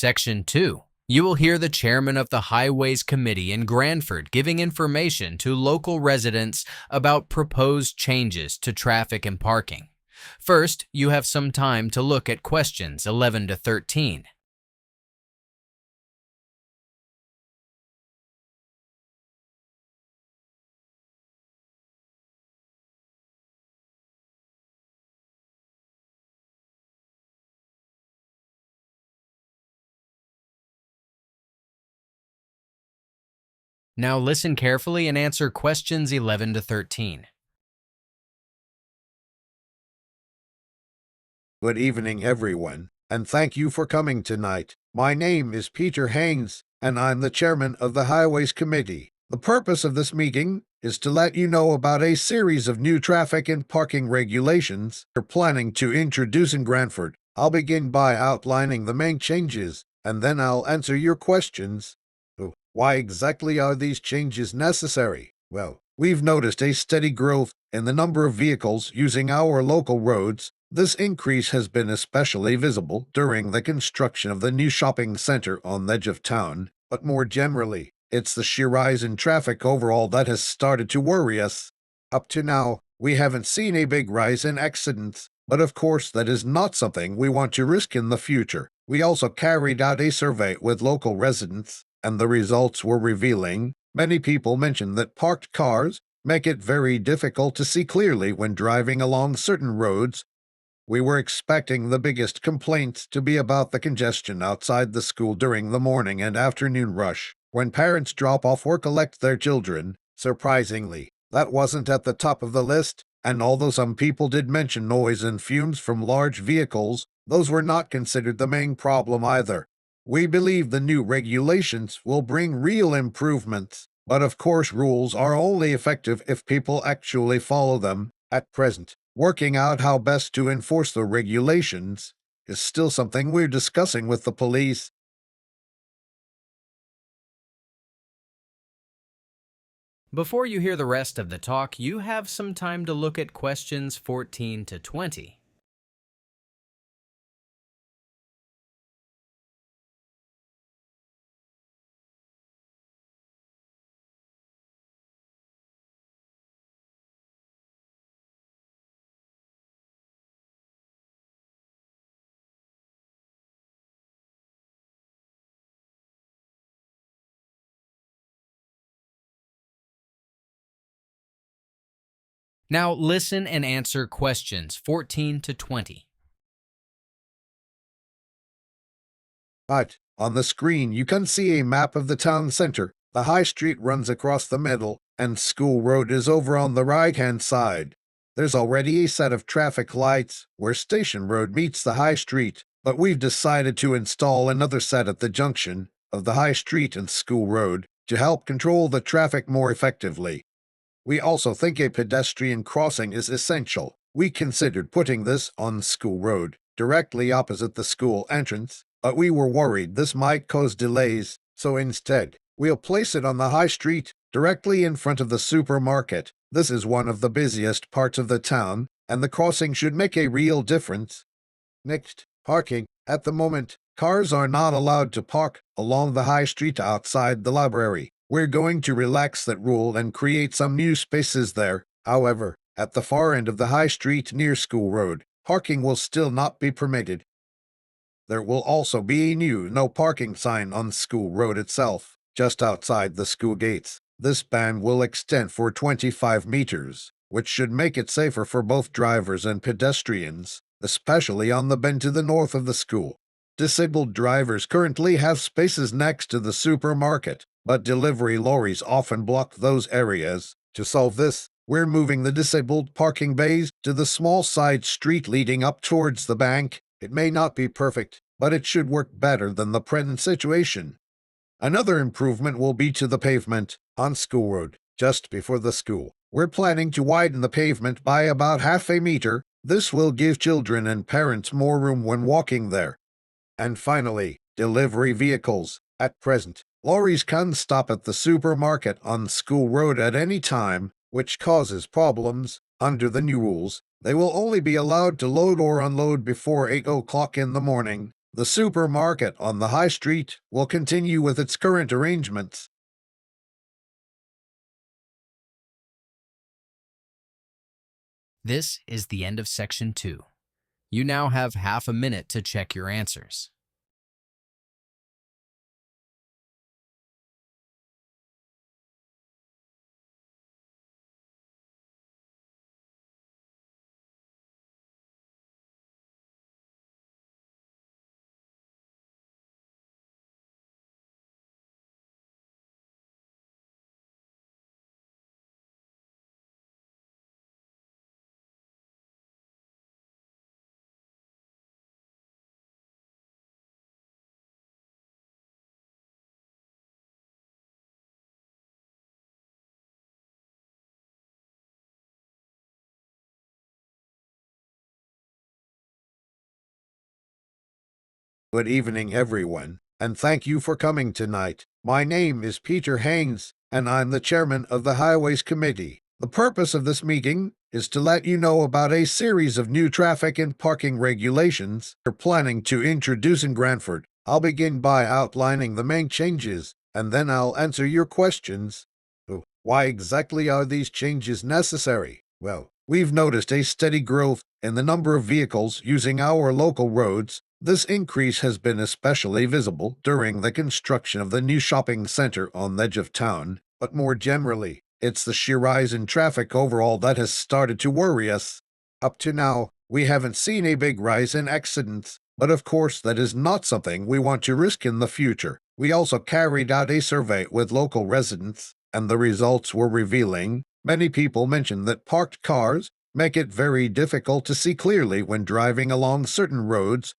Section 2. You will hear the chairman of the Highways Committee in Granford giving information to local residents about proposed changes to traffic and parking. First, you have some time to look at questions 11 to 13. Now listen carefully and answer questions 11 to 13. Good evening, everyone, and thank you for coming tonight. My name is Peter Haynes, and I'm the chairman of the Highways Committee. The purpose of this meeting is to let you know about a series of new traffic and parking regulations we're planning to introduce in Granford. I'll begin by outlining the main changes, and then I'll answer your questions. Why exactly are these changes necessary? Well, we've noticed a steady growth in the number of vehicles using our local roads. This increase has been especially visible during the construction of the new shopping center on the edge of town, but more generally, it's the sheer rise in traffic overall that has started to worry us. Up to now, we haven't seen a big rise in accidents, but of course that is not something we want to risk in the future. We also carried out a survey with local residents, and the results were revealing. Many people mentioned that parked cars make it very difficult to see clearly when driving along certain roads. We were expecting the biggest complaints to be about the congestion outside the school during the morning and afternoon rush, when parents drop off or collect their children. Surprisingly, that wasn't at the top of the list, and although some people did mention noise and fumes from large vehicles, those were not considered the main problem either. We believe the new regulations will bring real improvements, but of course rules are only effective if people actually follow them. At present, working out how best to enforce the regulations is still something we're discussing with the police. Before you hear the rest of the talk, you have some time to look at questions 14 to 20. Now listen and answer questions 14 to 20. Right, on the screen you can see a map of the town center. The high street runs across the middle, and School Road is over on the right-hand side. There's already a set of traffic lights where Station Road meets the high street, but we've decided to install another set at the junction of the high street and School Road to help control the traffic more effectively. We also think a pedestrian crossing is essential. We considered putting this on School Road, directly opposite the school entrance, but we were worried this might cause delays, so instead, we'll place it on the high street, directly in front of the supermarket. This is one of the busiest parts of the town, and the crossing should make a real difference. Next, parking. At the moment, cars are not allowed to park along the high street outside the library. We're going to relax that rule and create some new spaces there. However, at the far end of the high street near School Road, parking will still not be permitted. There will also be a new no parking sign on School Road itself, just outside the school gates. This ban will extend for 25 meters, which should make it safer for both drivers and pedestrians, especially on the bend to the north of the school. Disabled drivers currently have spaces next to the supermarket, but delivery lorries often block those areas. To solve this, we're moving the disabled parking bays to the small side street leading up towards the bank. It may not be perfect, but it should work better than the present situation. Another improvement will be to the pavement on School Road, just before the school. We're planning to widen the pavement by about half a meter. This will give children and parents more room when walking there. And finally, delivery vehicles. At present, lorries can stop at the supermarket on School Road at any time, which causes problems. Under the new rules, they will only be allowed to load or unload before 8 o'clock in the morning. The supermarket on the high street will continue with its current arrangements. This is the end of section 2. You now have half a minute to check your answers. Good evening, everyone, and thank you for coming tonight. My name is Peter Haynes, and I'm the chairman of the Highways Committee. The purpose of this meeting is to let you know about a series of new traffic and parking regulations we're planning to introduce in Granford. I'll begin by outlining the main changes, and then I'll answer your questions. Why exactly are these changes necessary? Well, we've noticed a steady growth in the number of vehicles using our local roads. This increase has been especially visible during the construction of the new shopping center on the edge of town, but more generally, it's the sheer rise in traffic overall that has started to worry us. Up to now, we haven't seen a big rise in accidents, but of course that is not something we want to risk in the future. We also carried out a survey with local residents, and the results were revealing. Many people mentioned that parked cars make it very difficult to see clearly when driving along certain roads.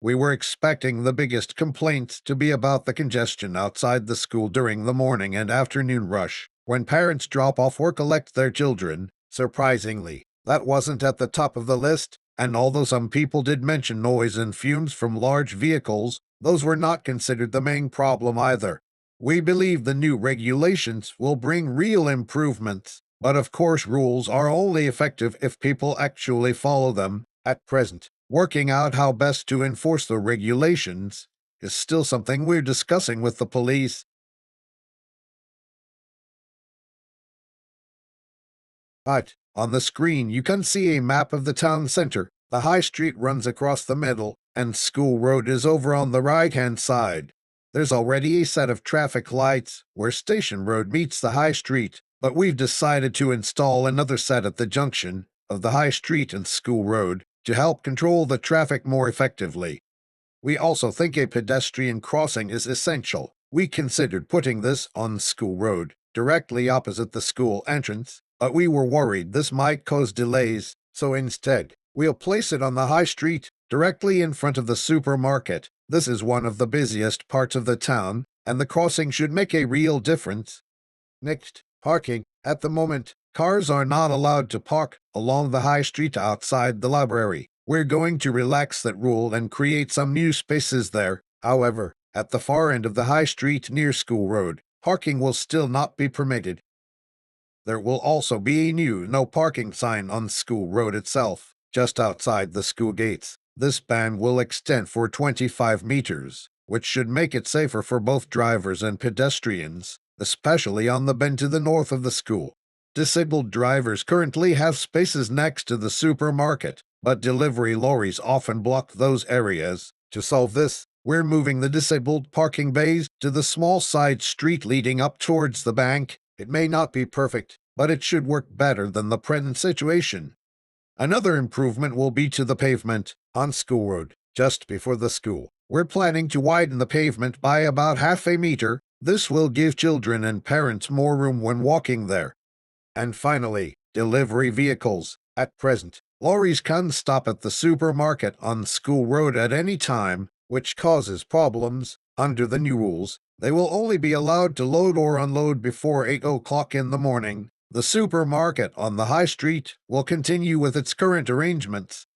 We were expecting the biggest complaints to be about the congestion outside the school during the morning and afternoon rush, when parents drop off or collect their children. Surprisingly, that wasn't at the top of the list, and although some people did mention noise and fumes from large vehicles, those were not considered the main problem either. We believe the new regulations will bring real improvements, but of course rules are only effective if people actually follow them. At present, working out how best to enforce the regulations is still something we're discussing with the police. But on the screen, you can see a map of the town center. The high street runs across the middle, and School Road is over on the right-hand side. There's already a set of traffic lights where Station Road meets the high street, but we've decided to install another set at the junction of the high street and School Road to help control the traffic more effectively. We also think a pedestrian crossing is essential. We considered putting this on School Road, directly opposite the school entrance, but we were worried this might cause delays, so instead, we'll place it on the high street, directly in front of the supermarket. This is one of the busiest parts of the town, and the crossing should make a real difference. Next, parking. At the moment, cars are not allowed to park along the high street outside the library. We're going to relax that rule and create some new spaces there. However, at the far end of the high street near School Road, parking will still not be permitted. There will also be a new no parking sign on School Road itself, just outside the school gates. This ban will extend for 25 meters, which should make it safer for both drivers and pedestrians, especially on the bend to the north of the school. Disabled drivers currently have spaces next to the supermarket, but delivery lorries often block those areas. To solve this, we're moving the disabled parking bays to the small side street leading up towards the bank. It may not be perfect, but it should work better than the present situation. Another improvement will be to the pavement on School Road, just before the school. We're planning to widen the pavement by about half a meter. This will give children and parents more room when walking there. And finally, delivery vehicles. At present, lorries can stop at the supermarket on School Road at any time, which causes problems. Under the new rules, they will only be allowed to load or unload before 8 o'clock in the morning. The supermarket on the high street will continue with its current arrangements.